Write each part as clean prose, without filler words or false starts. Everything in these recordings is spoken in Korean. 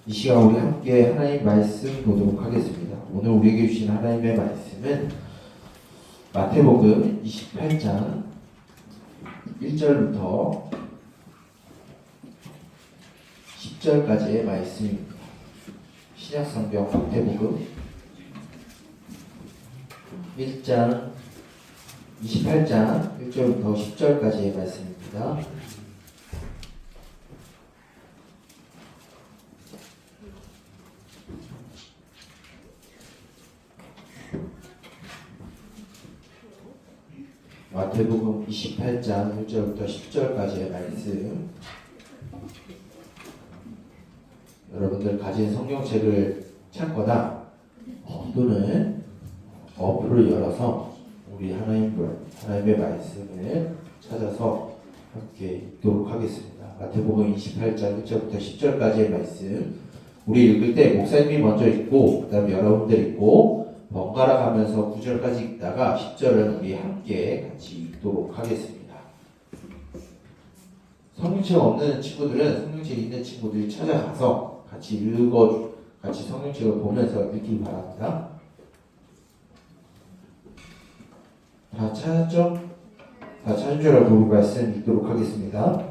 이 시간 우리 함께 하나님 말씀 보도록 하겠습니다. 오늘 우리에게 주신 하나님의 말씀은 마태복음 28장 1절부터 10절까지의 말씀입니다. 신약성경 마태복음 1장 28장 1절부터 10절까지의 말씀입니다. 마태복음 28장 1절부터 10절까지의 말씀. 여러분들 가진 성경책을 찾거나 또는 어플을 열어서 우리 하나님의 말씀을 찾아서 함께 읽도록 하겠습니다. 마태복음 28장 1절부터 10절까지의 말씀. 우리 읽을 때 목사님이 먼저 읽고 그 다음에 여러분들 읽고 번갈아 가면서 9절까지 읽다가 10절은 우리 함께 같이 읽도록 하겠습니다. 성경책 없는 친구들은 성경책 있는 친구들이 찾아가서 같이 같이 성경책을 보면서 읽기 바랍니다. 다 찾았죠? 다 찾은 줄 알고 우리 말씀 읽도록 하겠습니다.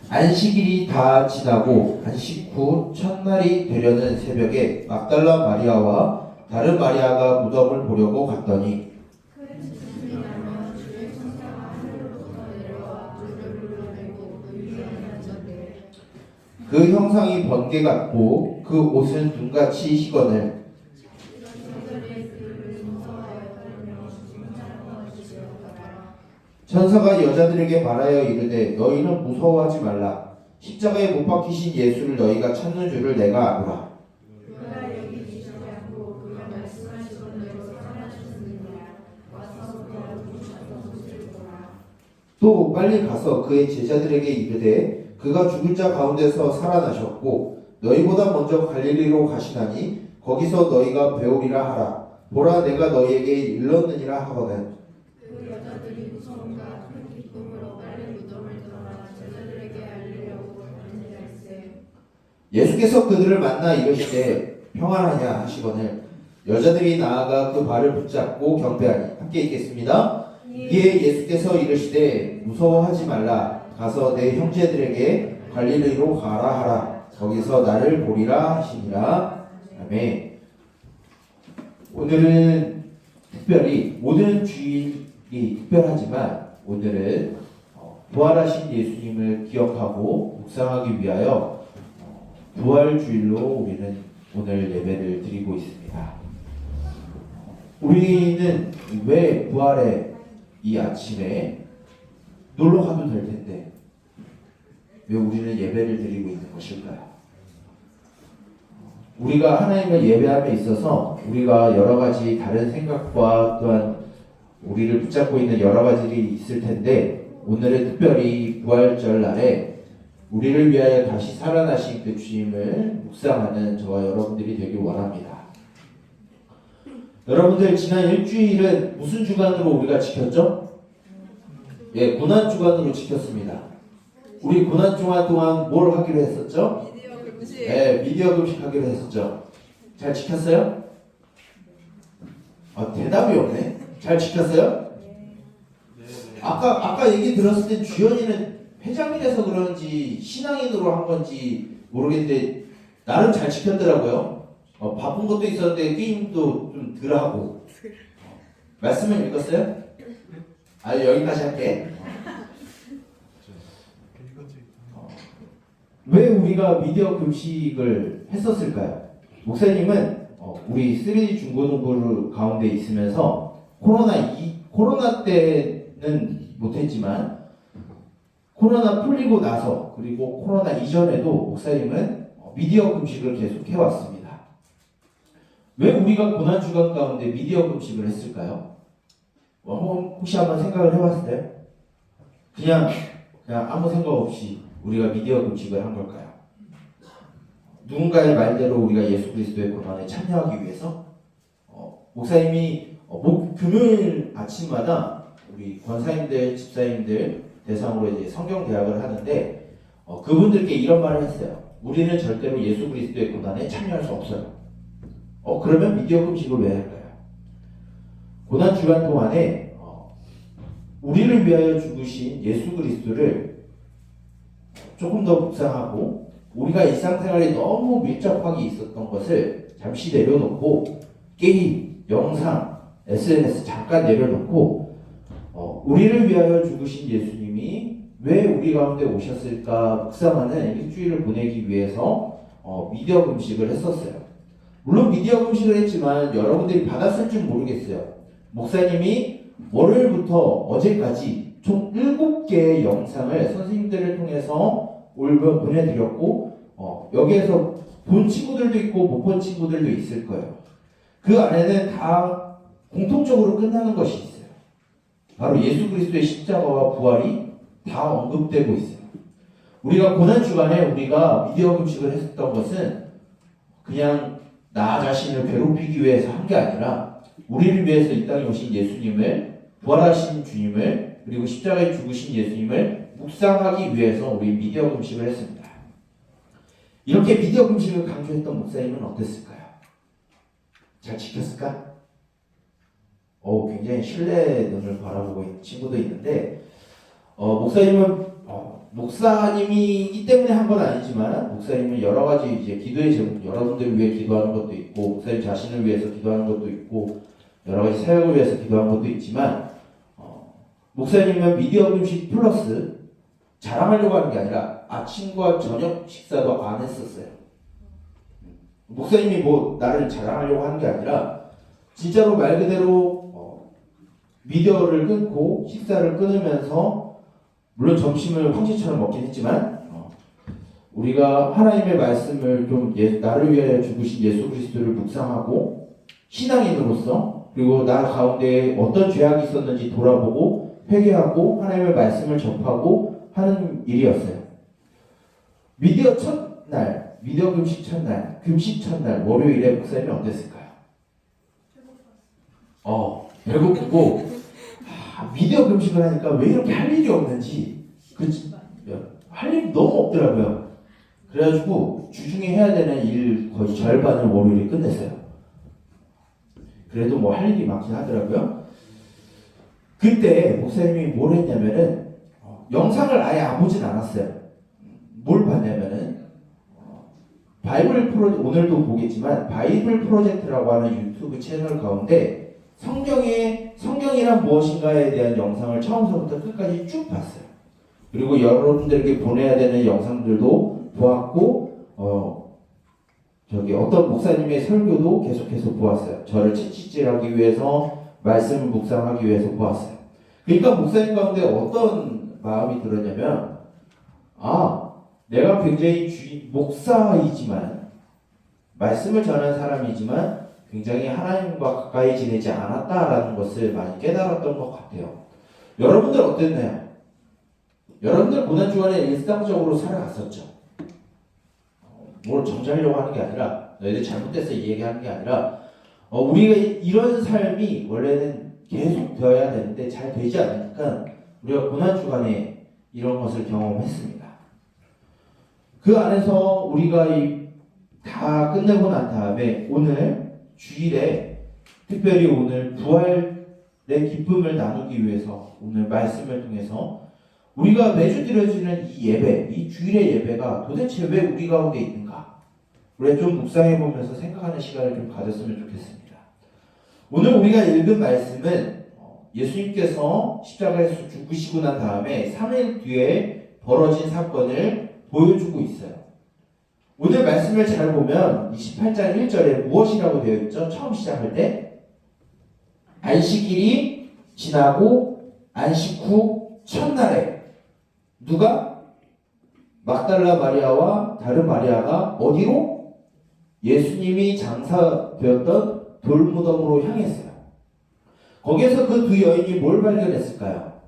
안식일이 다 지나고 안식 후 첫날이 되려는 새벽에 막달라 마리아와 다른 마리아가 무덤을 보려고 갔더니 그 형상이 번개 같고 그 옷은 눈같이 희거늘 천사가 여자들에게 말하여 이르되 너희는 무서워하지 말라. 십자가에 못 박히신 예수를 너희가 찾는 줄을 내가 아노라. 또 빨리 가서 그의 제자들에게 이르되 그가 죽은 자 가운데서 살아나셨고 너희보다 먼저 갈릴리로 가시나니 거기서 너희가 배우리라 하라. 보라 내가 너희에게 일렀느니라 하거든. 그 여자들이 무서움과 큰 기쁨으로 빨리 무덤을 떠나 제자들에게 알리려고 달리니라세. 예수께서 그들을 만나 이르시되 평안하냐 하시거늘 여자들이 나아가 그 발을 붙잡고 경배하니 함께 읽겠습니다. 이에 예수께서 이르시되 무서워하지 말라. 가서 내 형제들에게 갈릴리로 가라 하라. 거기서 나를 보리라 하시니라. 아멘. 오늘은 특별히 모든 주일이 특별하지만 오늘은 부활하신 예수님을 기억하고 묵상하기 위하여 부활주일로 우리는 오늘 예배를 드리고 있습니다. 우리는 왜 부활의 이 아침에 놀러 가도 될 텐데 왜 우리는 예배를 드리고 있는 것일까요? 우리가 하나님을 예배함에 있어서 우리가 여러 가지 다른 생각과 또한 우리를 붙잡고 있는 여러 가지들이 있을 텐데 오늘은 특별히 부활절 날에 우리를 위하여 다시 살아나신 그 주님을 묵상하는 저와 여러분들이 되길 원합니다. 여러분들 지난 일주일은 무슨 주간으로 우리가 지켰죠? 예, 고난주간으로 지켰습니다. 우리 고난주간 동안 뭘 하기로 했었죠? 미디어 금식. 네, 미디어 금식 하기로 했었죠. 잘 지켰어요? 대답이 없네. 잘 지켰어요? 아까 얘기 들었을 때 주연이는 회장이라서 그런지 신앙인으로 한 건지 모르겠는데 나름 잘 지켰더라고요. 바쁜 것도 있었는데 게임도 좀 덜 하고. 말씀을 읽었어요? 여기까지 할게. 왜 우리가 미디어 금식을 했었을까요? 목사님은 우리 3D 중고등부 가운데 있으면서 코로나 때는 못했지만 코로나 풀리고 나서 그리고 코로나 이전에도 목사님은 미디어 금식을 계속 해왔습니다. 왜 우리가 고난주간 가운데 미디어 금식을 했을까요? 혹시 한번 생각을 해봤어요? 그냥 아무 생각 없이 우리가 미디어 금식을 한 걸까요? 누군가의 말대로 우리가 예수 그리스도의 고난에 참여하기 위해서 목사님이 금요일 아침마다 우리 권사님들, 집사님들 대상으로 이제 성경 대학을 하는데 그분들께 이런 말을 했어요. 우리는 절대로 예수 그리스도의 고난에 참여할 수 없어요. 그러면 미디어 금식을 왜 할까요? 고난 주간 동안에 우리를 위하여 죽으신 예수 그리스도를 조금 더 묵상하고 우리가 일상생활에 너무 밀접하게 있었던 것을 잠시 내려놓고 게임, 영상, SNS 잠깐 내려놓고 우리를 위하여 죽으신 예수님이 왜 우리 가운데 오셨을까 묵상하는 일주일을 보내기 위해서 미디어 금식을 했었어요. 물론 미디어 금식을 했지만 여러분들이 받았을 줄 모르겠어요. 목사님이 월요일부터 어제까지 총 7개의 영상을 선생님들을 통해서 보내드렸고 여기에서 본 친구들도 있고 못 본 친구들도 있을 거예요. 그 안에는 다 공통적으로 끝나는 것이 있어요. 바로 예수 그리스도의 십자가와 부활이 다 언급되고 있어요. 우리가 고난 주간에 우리가 미디어 금식을 했었던 것은 그냥 나 자신을 괴롭히기 위해서 한 게 아니라 우리를 위해서 이 땅에 오신 예수님을, 부활하신 주님을, 그리고 십자가에 죽으신 예수님을 묵상하기 위해서 우리 미디어 금식을 했습니다. 이렇게 미디어 금식을 강조했던 목사님은 어땠을까요? 잘 지켰을까? 굉장히 신뢰의 눈을 바라보고 있는 친구도 있는데 목사님은 목사님이기 때문에 한 건 아니지만 목사님은 여러 가지 이제 기도의 제목, 여러분들을 위해 기도하는 것도 있고 목사님 자신을 위해서 기도하는 것도 있고 여러 가지 사역을 위해서 기도하는 것도 있지만 목사님은 미디어 금식 플러스 자랑하려고 하는 게 아니라 아침과 저녁 식사도 안 했었어요. 목사님이 뭐 나를 자랑하려고 하는 게 아니라 진짜로 말 그대로 미디어를 끊고 식사를 끊으면서 물론 점심을 황제처럼 먹긴 했지만 우리가 하나님의 말씀을 좀 나를 위하여 죽으신 예수 그리스도를 묵상하고 신앙인으로서 그리고 나 가운데 어떤 죄악이 있었는지 돌아보고 회개하고 하나님의 말씀을 접하고 하는 일이었어요. 미디어 첫날, 미디어 금식 첫날, 금식 첫날 월요일에 목사님이 어땠을까요? 배고프고 미디어 금식을 하니까 왜 이렇게 할 일이 없는지 할 일이 너무 없더라고요. 그래가지고 주중에 해야 되는 일 거의 절반을 월요일에 끝냈어요. 그래도 뭐 할 일이 많긴 하더라고요. 그때 목사님이 뭘 했냐면은 영상을 아예 안 보진 않았어요. 뭘 봤냐면은 바이블 프로젝트, 오늘도 보겠지만 바이블 프로젝트라고 하는 유튜브 채널 가운데 성경이란 무엇인가에 대한 영상을 처음부터 끝까지 쭉 봤어요. 그리고 여러분들에게 보내야 되는 영상들도 보았고, 어떤 목사님의 설교도 계속해서 보았어요. 저를 채찍질하기 위해서, 말씀을 묵상하기 위해서 보았어요. 그러니까 목사님 가운데 어떤 마음이 들었냐면, 내가 굉장히 목사이지만, 말씀을 전하는 사람이지만, 굉장히 하나님과 가까이 지내지 않았다라는 것을 많이 깨달았던 것 같아요. 여러분들 어땠나요? 여러분들 고난주간에 일상적으로 살아갔었죠. 뭘 정죄하려고 하는 게 아니라 너희들 잘못됐어 이 얘기하는 게 아니라 우리가 이런 삶이 원래는 계속 되어야 되는데 잘 되지 않으니까 우리가 고난주간에 이런 것을 경험했습니다. 그 안에서 우리가 다 끝내고 난 다음에 오늘 주일에 특별히 오늘 부활의 기쁨을 나누기 위해서 오늘 말씀을 통해서 우리가 매주 드려지는 이 예배, 이 주일의 예배가 도대체 왜 우리 가운데 있는가? 우리가 좀 묵상해 보면서 생각하는 시간을 좀 가졌으면 좋겠습니다. 오늘 우리가 읽은 말씀은 예수님께서 십자가에서 죽으시고 난 다음에 3일 뒤에 벌어진 사건을 보여주고 있어요. 오늘 말씀을 잘 보면 28장 1절에 무엇이라고 되어 있죠? 처음 시작할 때 안식일이 지나고 안식 후 첫날에 누가? 막달라 마리아와 다른 마리아가 어디로? 예수님이 장사되었던 돌무덤으로 향했어요. 거기에서 그 두 여인이 뭘 발견했을까요?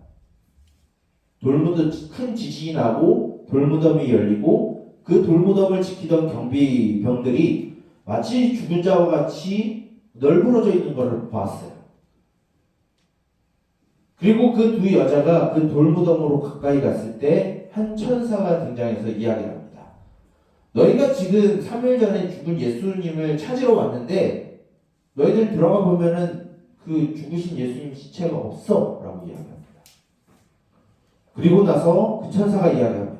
돌무덤 큰 지진이 나고 돌무덤이 열리고 그 돌무덤을 지키던 경비병들이 마치 죽은 자와 같이 널브러져 있는 것을 보았어요. 그리고 그 두 여자가 그 돌무덤으로 가까이 갔을 때 한 천사가 등장해서 이야기를 합니다. 너희가 지금 3일 전에 죽은 예수님을 찾으러 왔는데 너희들 들어가 보면은 그 죽으신 예수님 시체가 없어 라고 이야기합니다. 그리고 나서 그 천사가 이야기합니다.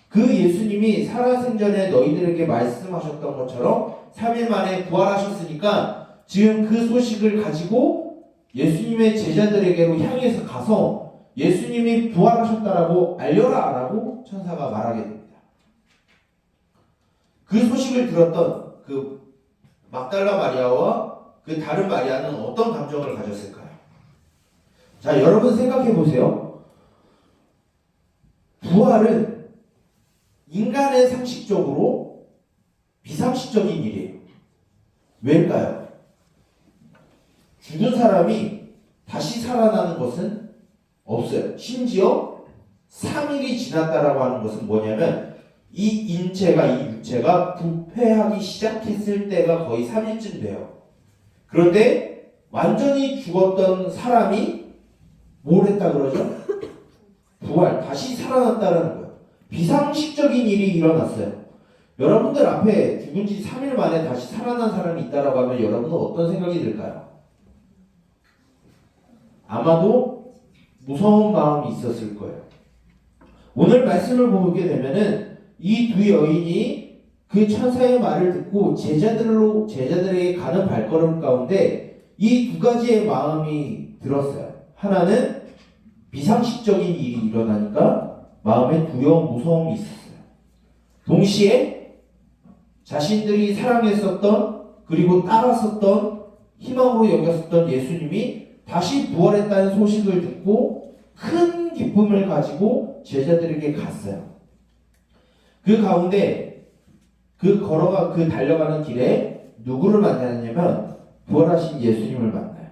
그 예수님이 살아생전에 너희들에게 말씀하셨던 것처럼 3일 만에 부활하셨으니까 지금 그 소식을 가지고 예수님의 제자들에게로 향해서 가서 예수님이 부활하셨다라고 알려라 라고 천사가 말하게 됩니다. 그 소식을 들었던 그 막달라 마리아와 그 다른 마리아는 어떤 감정을 가졌을까요? 자, 여러분 생각해 보세요. 부활은 인간의 상식적으로 비상식적인 일이에요. 왜일까요? 죽은 사람이 다시 살아나는 것은 없어요. 심지어 3일이 지났다라고 하는 것은 뭐냐면 이 인체가, 이 육체가 부패하기 시작했을 때가 거의 3일쯤 돼요. 그런데 완전히 죽었던 사람이 뭘 했다 그러죠? 부활, 다시 살아났다는 거예요. 비상식적인 일이 일어났어요. 여러분들 앞에 죽은 지 3일 만에 다시 살아난 사람이 있다라고 하면 여러분은 어떤 생각이 들까요? 아마도 무서운 마음이 있었을 거예요. 오늘 말씀을 보게 되면은 이 두 여인이 그 천사의 말을 듣고 제자들에게 가는 발걸음 가운데 이 두 가지의 마음이 들었어요. 하나는 비상식적인 일이 일어나니까 마음에 두려움, 무서움이 있었어요. 동시에 자신들이 사랑했었던 그리고 따랐었던 희망으로 여겼었던 예수님이 다시 부활했다는 소식을 듣고 큰 기쁨을 가지고 제자들에게 갔어요. 그 가운데 그 달려가는 길에 누구를 만나냐면 부활하신 예수님을 만나요.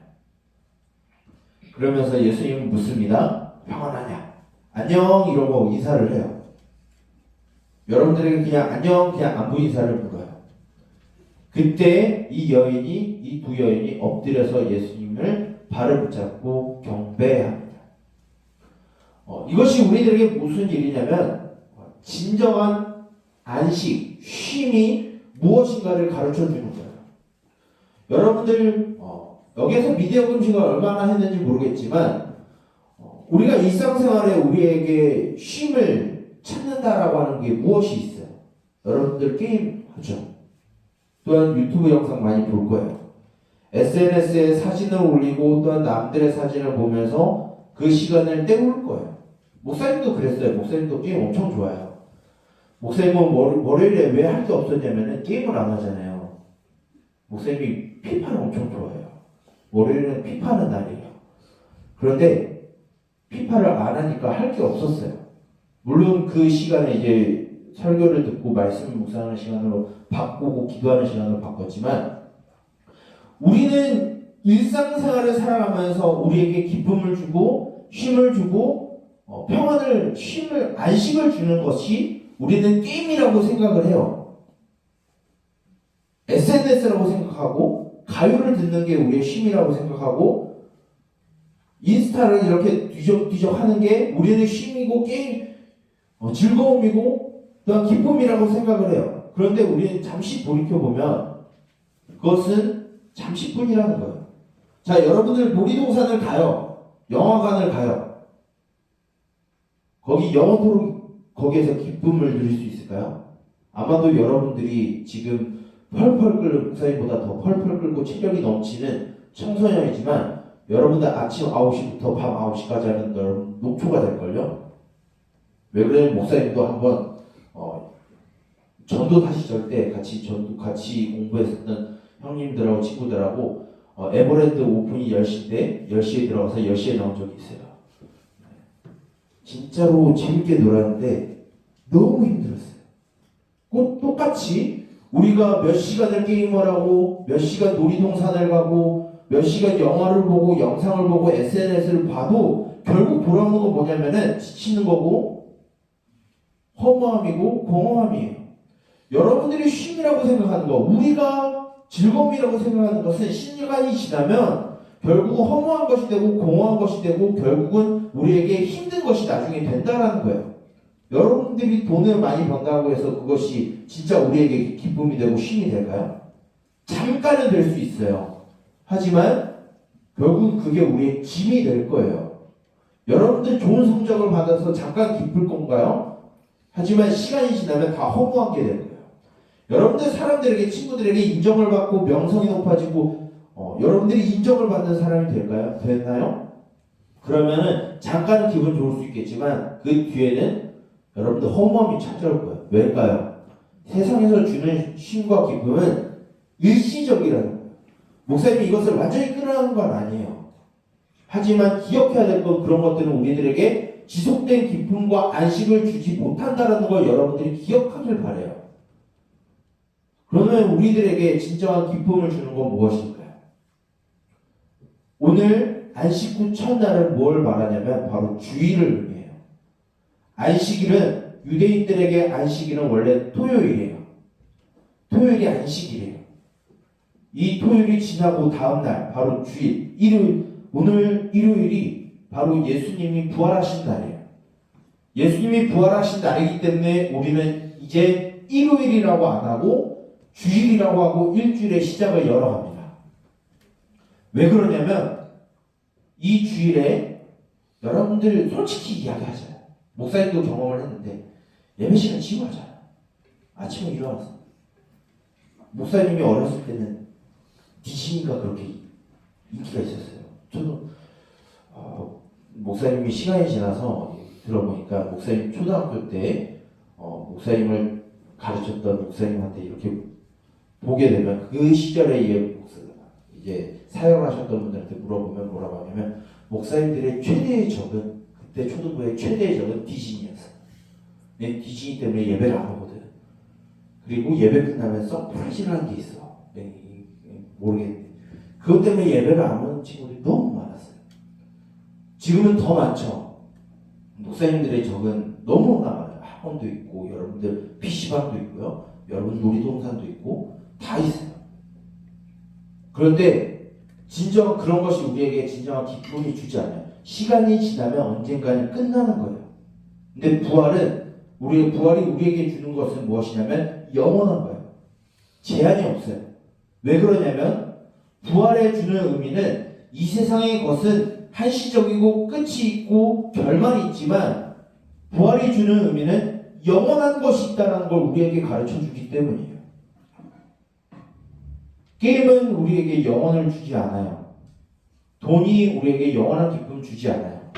그러면서 예수님은 묻습니다. 평안하냐? 안녕 이러고 인사를 해요. 여러분들에게 그냥 안녕 그냥 안부 인사를 물어요. 그때 이 두 여인이 엎드려서 예수님을 발을 붙잡고 경배합니다. 이것이 우리들에게 무슨 일이냐면 진정한 안식, 쉼이 무엇인가를 가르쳐 주는 거예요. 여러분들 여기에서 미디어 금식을 얼마나 했는지 모르겠지만 우리가 일상생활에 우리에게 쉼을 찾는다라고 하는 게 무엇이 있어요? 여러분들 게임 하죠. 또한 유튜브 영상 많이 볼 거예요. SNS에 사진을 올리고 또한 남들의 사진을 보면서 그 시간을 때울 거예요. 목사님도 그랬어요. 목사님도 게임 엄청 좋아해요. 목사님은 월요일에 왜 할 게 없었냐면은 게임을 안 하잖아요. 목사님이 피파를 엄청 좋아해요. 월요일은 피파하는 날이에요. 그런데 피파를 안 하니까 할 게 없었어요. 물론 그 시간에 이제 설교를 듣고 말씀을 묵상하는 시간으로 바꾸고 기도하는 시간으로 바꿨지만 우리는 일상생활을 살아가면서 우리에게 기쁨을 주고 쉼을 주고 안식을 주는 것이 우리는 게임이라고 생각을 해요. SNS라고 생각하고 가요를 듣는 게 우리의 쉼이라고 생각하고 인스타를 이렇게 뒤적 하는 게 우리는 쉼이고 게임 즐거움이고 또한 기쁨이라고 생각을 해요. 그런데 우리는 잠시 돌이켜보면 그것은 잠시뿐이라는 거예요. 자, 여러분들 놀이동산을 가요. 영화관을 가요. 거기 영원토록 거기에서 기쁨을 누릴 수 있을까요? 아마도 여러분들이 지금 펄펄 끓는 목사님보다 더 펄펄 끓고 체력이 넘치는 청소년이지만 여러분들 아침 9시부터 밤 9시까지 하는 여러분 녹초가 될걸요? 왜 그러냐면 목사님도 한번 전도 타시절 때 같이 공부했었던 형님들하고 친구들하고 에버랜드 오픈이 10시인데 10시에 들어가서 10시에 나온 적이 있어요. 진짜로 재밌게 놀았는데 너무 힘들었어요. 똑같이 우리가 몇 시간을 게임을 하고 몇 시간 놀이동산을 가고 몇 시간 영화를 보고 영상을 보고 SNS를 봐도 결국 돌아오는 건 뭐냐면은 지치는 거고 허무함이고 공허함이에요. 여러분들이 쉼이라고 생각하는 거, 우리가 즐거움이라고 생각하는 것은 시간이 지나면 결국은 허무한 것이 되고 공허한 것이 되고 결국은 우리에게 힘든 것이 나중에 된다라는 거예요. 여러분들이 돈을 많이 번다고 해서 그것이 진짜 우리에게 기쁨이 되고 쉼이 될까요? 잠깐은 될 수 있어요. 하지만 결국 그게 우리의 짐이 될 거예요. 여러분들 좋은 성적을 받아서 잠깐 기쁠 건가요? 하지만 시간이 지나면 다 허무한 게 될 거예요. 여러분들 사람들에게, 친구들에게 인정을 받고 명성이 높아지고 여러분들이 인정을 받는 사람이 될까요? 됐나요? 그러면은 잠깐은 기분 좋을 수 있겠지만 그 뒤에는 여러분들 허무함이 찾아올 거예요. 왜일까요? 세상에서 주는 쉼과 기쁨은 일시적이라는 거예요. 목사님이 이것을 완전히 끊으라는 건 아니에요. 하지만 기억해야 될 건 그런 것들은 우리들에게 지속된 기쁨과 안식을 주지 못한다는 걸 여러분들이 기억하길 바라요. 그러면 우리들에게 진정한 기쁨을 주는 건 무엇일까요? 오늘 안식 후 첫날은 뭘 말하냐면 바로 주일을 의미해요. 안식일은 유대인들에게 안식일은 원래 토요일이에요. 토요일이 안식일이에요. 이 토요일이 지나고 다음날 바로 주일, 일요일, 오늘 일요일이 바로 예수님이 부활하신 날이에요. 예수님이 부활하신 날이기 때문에 우리는 이제 일요일이라고 안 하고 주일이라고 하고 일주일의 시작을 열어갑니다. 왜 그러냐면 이 주일에 여러분들 솔직히 이야기하잖아요. 목사님도 경험을 했는데 예배 시간 지루하잖아요. 아침에 일어나서 목사님이 어렸을 때는 디즈니가 그렇게 인기가 있었어요. 저도 목사님이 시간이 지나서 들어보니까 목사님 초등학교 때 목사님을 가르쳤던 목사님한테 이렇게 보게 되면 그 시절에 이제 사역을 하셨던 분들한테 물어보면 뭐라고 하냐면 목사님들의 최대의 적은 그때 초등부의 최대의 적은 디즈니였어요. 내 디즈니 때문에 예배를 안 하거든. 그리고 예배 끝나면 서프라이즈라는 게 있어. 모르겠는데 그것 때문에 예배를 안 오는 친구들이 너무 많았어요. 지금은 더 많죠. 목사님들의 적은 너무나 많아요. 학원도 있고 여러분들 PC방도 있고요. 여러분 놀이동산도 있고 다 있어요. 그런데 진정한 그런 것이 우리에게 진정한 기쁨이 주지 않아요. 시간이 지나면 언젠가는 끝나는 거예요. 근데 부활은 부활이 우리에게 주는 것은 무엇이냐면 영원한 거예요. 제한이 없어요. 왜 그러냐면 부활에 주는 의미는 이 세상의 것은 한시적이고 끝이 있고 결말이 있지만 부활이 주는 의미는 영원한 것이 있다는 걸 우리에게 가르쳐 주기 때문이에요. 게임은 우리에게 영혼을 주지 않아요. 돈이 우리에게 영원한 기쁨을 주지 않아요.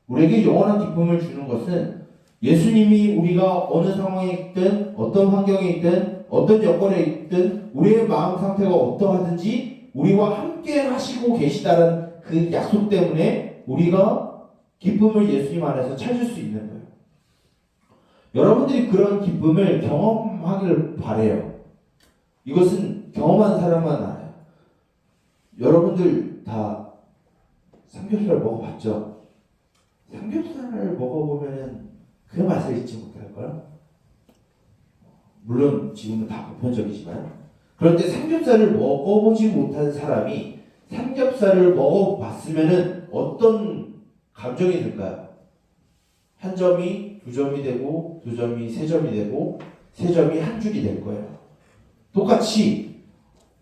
우리에게 영원한 기쁨을 주는 것은 예수님이 우리가 어느 상황에 있든 어떤 환경에 있든 어떤 여건에 있든 우리의 마음 상태가 어떠하든지 우리와 함께 하시고 계시다는 그 약속 때문에 우리가 기쁨을 예수님 안에서 찾을 수 있는 거예요. 여러분들이 그런 기쁨을 경험하길 바라요. 이것은 경험한 사람만 알아요. 여러분들 다 삼겹살 먹어봤죠? 삼겹살을 먹어보면 그 맛을 잊지 못할까요? 물론 지금은 다 보편적이지만 그런데 삼겹살을 먹어보지 못한 사람이 삼겹살을 먹어봤으면 어떤 감정이 들까요? 한 점이 두 점이 되고 두 점이 세 점이 되고 세 점이 한 줄이 될 거예요. 똑같이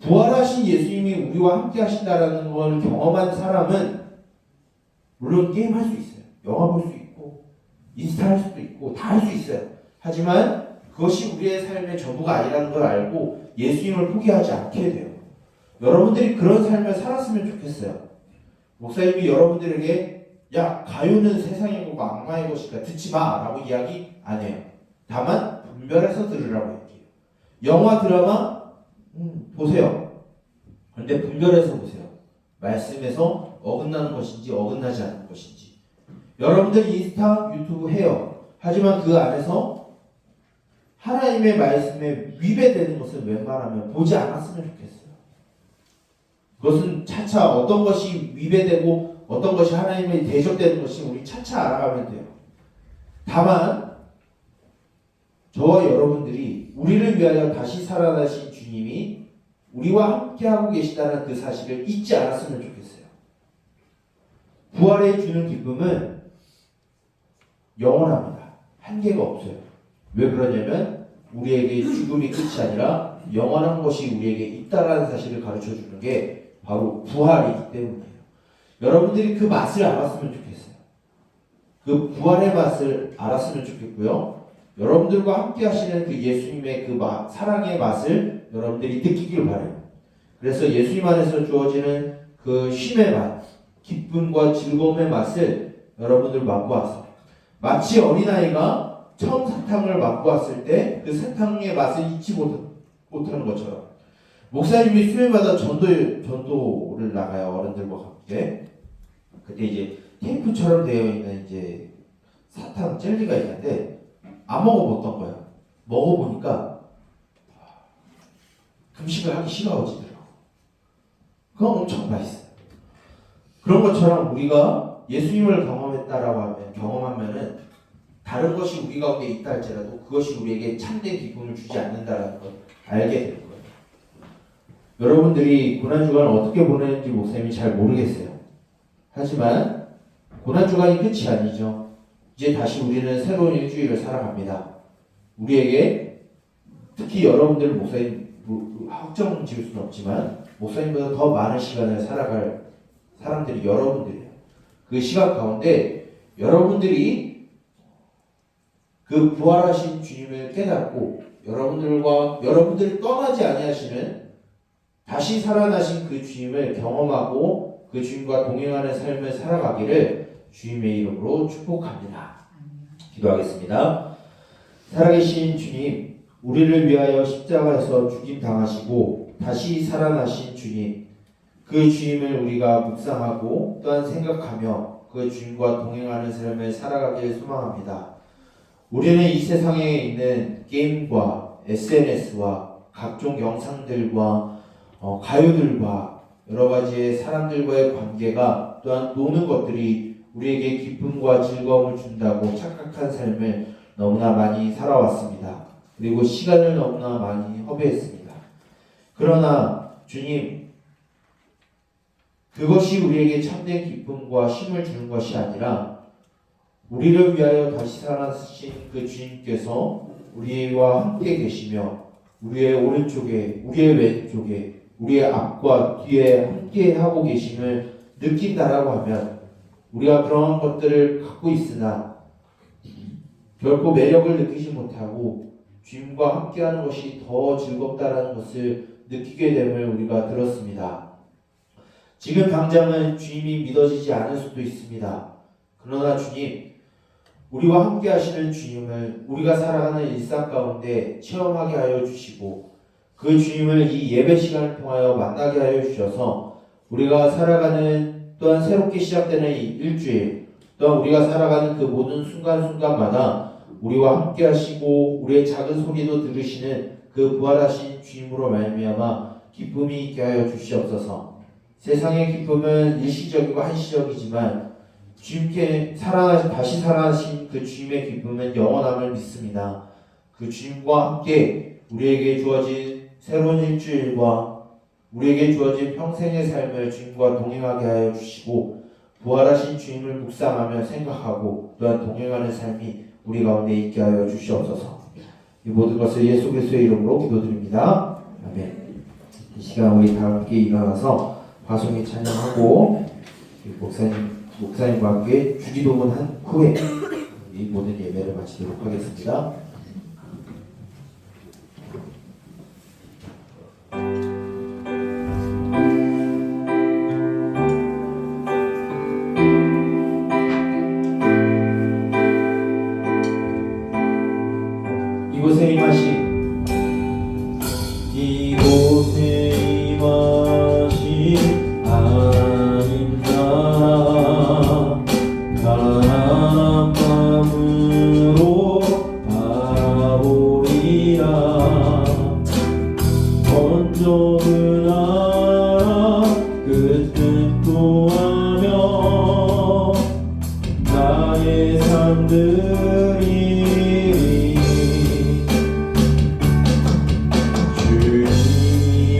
부활하신 예수님이 우리와 함께 하신다라는 걸 경험한 사람은 물론 게임 할 수 있어요. 영화 볼 수 있고 인스타 할 수도 있고 다 할 수 있어요. 하지만 그것이 우리의 삶의 전부가 아니라는 걸 알고 예수님을 포기하지 않게 돼요. 여러분들이 그런 삶을 살았으면 좋겠어요. 목사님이 여러분들에게 야 가요는 세상의 것과 악마의 것이니까 듣지 마 라고 이야기 안 해요. 다만 분별해서 들으라고 얘기해요. 영화 드라마 보세요. 그런데 분별해서 보세요. 말씀에서 어긋나는 것인지 어긋나지 않는 것인지. 여러분들 인스타 유튜브 해요. 하지만 그 안에서 하나님의 말씀에 위배되는 것을 웬만하면 보지 않았으면 좋겠어요. 그것은 차차 어떤 것이 위배되고 어떤 것이 하나님의 대적되는 것이 우리 차차 알아가면 돼요. 다만 저와 여러분들이 우리를 위하여 다시 살아나신 주님이 우리와 함께하고 계시다는 그 사실을 잊지 않았으면 좋겠어요. 부활에 주는 기쁨은 영원합니다. 한계가 없어요. 왜 그러냐면 우리에게 죽음이 끝이 아니라 영원한 것이 우리에게 있다라는 사실을 가르쳐 주는 게 바로 부활이기 때문이에요. 여러분들이 그 맛을 알았으면 좋겠어요. 그 부활의 맛을 알았으면 좋겠고요. 여러분들과 함께 하시는 그 예수님의 그 사랑의 맛을 여러분들이 느끼길 바라요. 그래서 예수님 안에서 주어지는 그 쉼의 맛, 기쁨과 즐거움의 맛을 여러분들 맛보아서 마치 어린아이가 처음 사탕을 맛보았을 때 그 사탕의 맛을 잊지 못하는 것처럼 목사님이 수요일마다 전도를 나가요. 어른들과 함께. 그때 이제 테이프처럼 되어 있는 이제 사탕 젤리가 있는데 안 먹어봤던 거예요. 먹어보니까 금식을 하기 싫어지더라고. 그건 엄청 맛있어요. 그런 것처럼 우리가 예수님을 경험하면은 다른 것이 우리 가운데 있다 할지라도 그것이 우리에게 참된 기쁨을 주지 않는다라는 걸 알게 되는 거예요. 여러분들이 고난주간을 어떻게 보내는지 목사님이 잘 모르겠어요. 하지만 고난주간이 끝이 아니죠. 이제 다시 우리는 새로운 일주일을 살아갑니다. 우리에게 특히 여러분들은 목사님 확정 지을 수는 없지만 목사님보다 더 많은 시간을 살아갈 사람들이 여러분들이에요. 그 시간 가운데 여러분들이 그 부활하신 주님을 깨닫고 여러분들을 떠나지 아니하시는 다시 살아나신 그 주님을 경험하고 그 주님과 동행하는 삶을 살아가기를 주님의 이름으로 축복합니다. 기도하겠습니다. 살아계신 주님, 우리를 위하여 십자가에서 죽임 당하시고 다시 살아나신 주님, 그 주님을 우리가 묵상하고 또한 생각하며 그 주님과 동행하는 삶을 살아가길 소망합니다. 우리는 이 세상에 있는 게임과 SNS와 각종 영상들과 가요들과 여러 가지의 사람들과의 관계가 또한 노는 것들이 우리에게 기쁨과 즐거움을 준다고 착각한 삶을 너무나 많이 살아왔습니다. 그리고 시간을 너무나 많이 허비했습니다. 그러나 주님, 그것이 우리에게 참된 기쁨과 힘을 주는 것이 아니라 우리를 위하여 다시 살아나신 그 주님께서 우리와 함께 계시며 우리의 오른쪽에, 우리의 왼쪽에, 우리의 앞과 뒤에 함께 하고 계심을 느낀다라고 하면 우리가 그런 것들을 갖고 있으나 결코 매력을 느끼지 못하고 주님과 함께하는 것이 더 즐겁다라는 것을 느끼게 됨을 우리가 들었습니다. 지금 당장은 주님이 믿어지지 않을 수도 있습니다. 그러나 주님, 우리와 함께 하시는 주님을 우리가 살아가는 일상 가운데 체험하게 하여 주시고 그 주님을 이 예배 시간을 통하여 만나게 하여 주셔서 우리가 살아가는 또한 새롭게 시작되는 이 일주일 또한 우리가 살아가는 그 모든 순간순간마다 우리와 함께 하시고 우리의 작은 소리도 들으시는 그 부활하신 주님으로 말미암아 기쁨이 있게 하여 주시옵소서. 세상의 기쁨은 일시적이고 한시적이지만 주님께 다시 살아나신 그 주님의 기쁨은 영원함을 믿습니다. 그 주님과 함께 우리에게 주어진 새로운 일주일과 우리에게 주어진 평생의 삶을 주님과 동행하게 하여 주시고 부활하신 주님을 묵상하며 생각하고 또한 동행하는 삶이 우리 가운데 있게 하여 주시옵소서. 이 모든 것을 예수 그리스도의 이름으로 기도드립니다. 아멘. 이 시간 우리 다 함께 일어나서 화성에 찬양하고 목사님과 함께 주기도문 한 후에 이 모든 예배를 마치도록 하겠습니다. 이곳에 임하신 하나님 나라 가난한 마음으로 바라보리라. 건조는 알아 그 뜻도 하며 나의 삶들이 주님이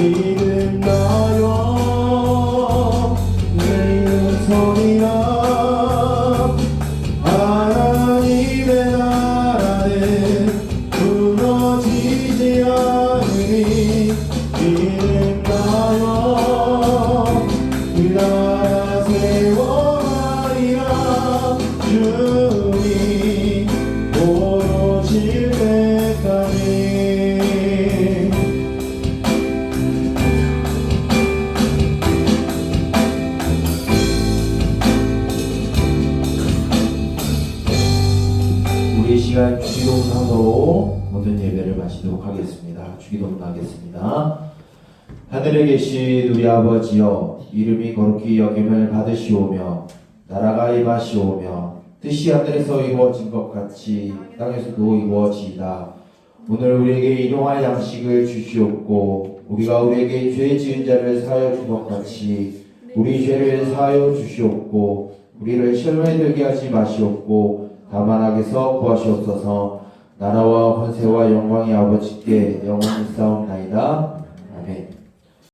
믿음나여 내 이름 소리라 하나님의 나라는 무너지지 않으니 믿음나여 그 나라 세워가리라 주님 오실 때까지. 우리 시간 주기도문하고 모든 예배를 마치도록 하겠습니다. 주기도문 하겠습니다. 하늘에 계신 우리 아버지여, 이름이 거룩히 여김을 받으시오며 나라가 임하시오며 뜻이 하늘에서 이루어진 것 같이 땅에서도 이루어지이다. 오늘 우리에게 일용할 양식을 주시옵고 우리가 우리에게 죄 지은 자를 사하여 준 것 같이 우리 죄를 사하여 주시옵고 우리를 시험에 들게 하지 마시옵고 다만 악에서 구하시옵소서. 나라와 권세와 영광이 아버지께 영원히 있사옵나이다. 아멘.